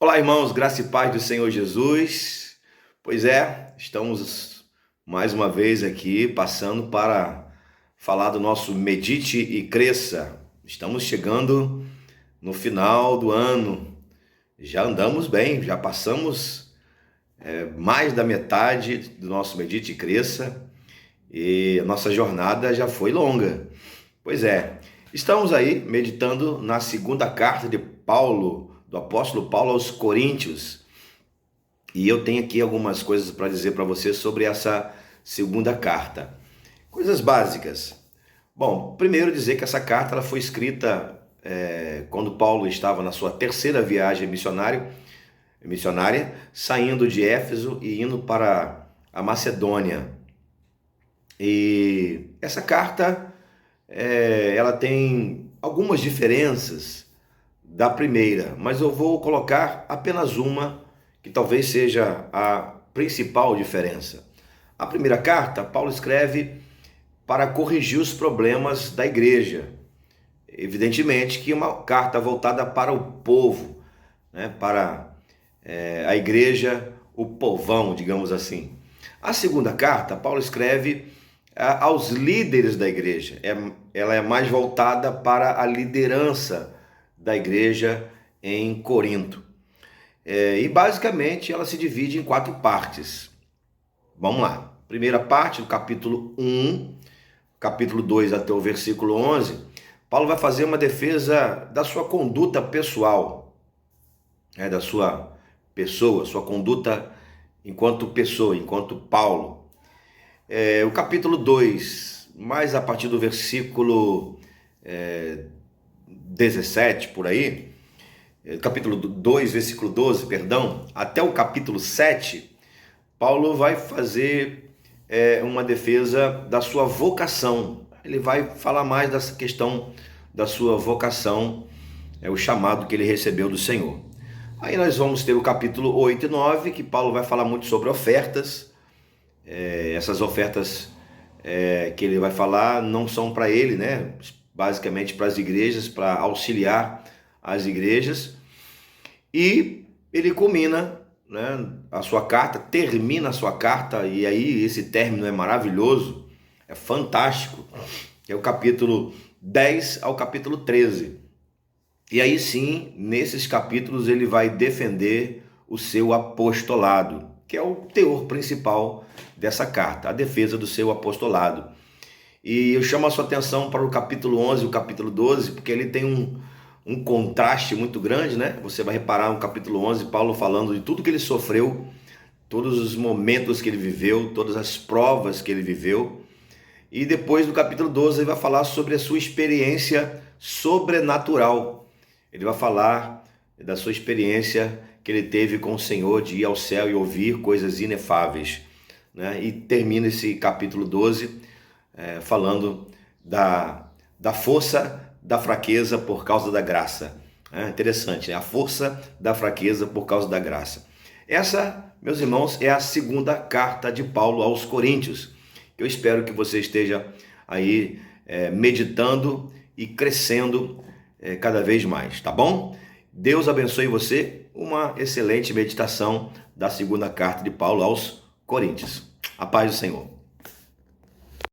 Olá, irmãos, graça e paz do Senhor Jesus. Pois é, estamos mais uma vez aqui passando para falar do nosso Medite e Cresça. Estamos chegando no final do ano. Já andamos bem, já passamos mais da metade do nosso Medite e Cresça e a nossa jornada já foi longa. Pois é, estamos aí meditando na segunda carta de Paulo, do apóstolo Paulo aos Coríntios. E eu tenho aqui algumas coisas para dizer para você sobre essa segunda carta. Coisas básicas. Bom, primeiro dizer que essa carta ela foi escrita quando Paulo estava na sua terceira viagem missionária, saindo de Éfeso e indo para a Macedônia. E essa carta ela tem algumas diferenças da primeira, mas eu vou colocar apenas uma que talvez seja a principal diferença. A primeira carta, Paulo escreve para corrigir os problemas da igreja. Evidentemente que é uma carta voltada para o povo, né? Para a igreja, o povão, digamos assim. A segunda carta, Paulo escreve aos líderes da igreja. Ela é mais voltada para a liderança da igreja em Corinto. E basicamente ela se divide em 4 partes. Vamos lá. Primeira parte, do capítulo 1, capítulo 2 até o versículo 11, Paulo vai fazer uma defesa da sua conduta pessoal, da sua pessoa, sua conduta enquanto pessoa, enquanto Paulo. O capítulo 2, mais a partir do versículo 17, por aí, capítulo 2, versículo 12, perdão, até o capítulo 7, Paulo vai fazer uma defesa da sua vocação. Ele vai falar mais dessa questão da sua vocação, o chamado que ele recebeu do Senhor. Aí nós vamos ter o capítulo 8 e 9, que Paulo vai falar muito sobre ofertas. Essas ofertas que ele vai falar não são para ele, né? Basicamente para as igrejas, para auxiliar as igrejas. E ele culmina, né, a sua carta, termina a sua carta, e aí esse término é maravilhoso, é fantástico, é o capítulo 10 ao capítulo 13. E aí sim, nesses capítulos ele vai defender o seu apostolado, que é o teor principal dessa carta, a defesa do seu apostolado. E eu chamo a sua atenção para o capítulo 11 e o capítulo 12, porque ele tem um contraste muito grande, né? Você vai reparar no capítulo 11, Paulo falando de tudo que ele sofreu, todos os momentos que ele viveu, todas as provas que ele viveu. E depois no capítulo 12 ele vai falar sobre a sua experiência sobrenatural. Ele vai falar da sua experiência que ele teve com o Senhor de ir ao céu e ouvir coisas inefáveis, né? E termina esse capítulo 12 falando da força da fraqueza por causa da graça. Interessante, né? A força da fraqueza por causa da graça. Essa, meus irmãos, é a segunda carta de Paulo aos Coríntios. Eu espero que você esteja aí meditando e crescendo cada vez mais, tá bom? Deus abençoe você. Uma excelente meditação da segunda carta de Paulo aos Coríntios. A paz do Senhor.